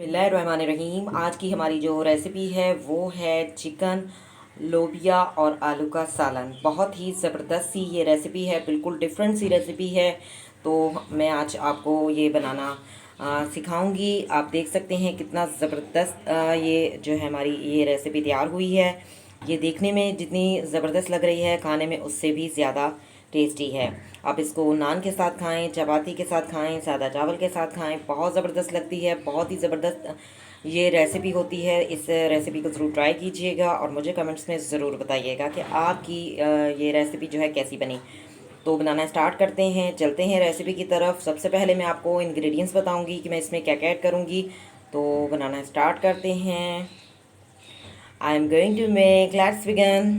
बिस्मिल्लाहिर्रहमानिर्रहीम। आज की हमारी जो रेसिपी है वो है चिकन लोबिया और आलू का सालन। बहुत ही ज़बरदस्त सी ये रेसिपी है, बिल्कुल डिफरेंट सी रेसिपी है। तो मैं आज आपको ये बनाना सिखाऊंगी। आप देख सकते हैं कितना ज़बरदस्त ये जो है हमारी ये रेसिपी तैयार हुई है। ये देखने में जितनी ज़बरदस्त लग रही है, खाने में उससे भी ज़्यादा टेस्टी है। आप इसको नान के साथ खाएं, चपाती के साथ खाएं, सादा चावल के साथ खाएं, बहुत ज़बरदस्त लगती है। बहुत ही ज़बरदस्त ये रेसिपी होती है। इस रेसिपी को ज़रूर ट्राई कीजिएगा और मुझे कमेंट्स में ज़रूर बताइएगा कि आपकी ये रेसिपी जो है कैसी बनी। तो बनाना स्टार्ट करते हैं, चलते हैं रेसिपी की तरफ। सबसे पहले मैं आपको इंग्रेडिएंट्स बताऊंगी कि मैं इसमें क्या क्या ऐड करूंगी। तो बनाना स्टार्ट करते हैं। I am going to make, let's begin.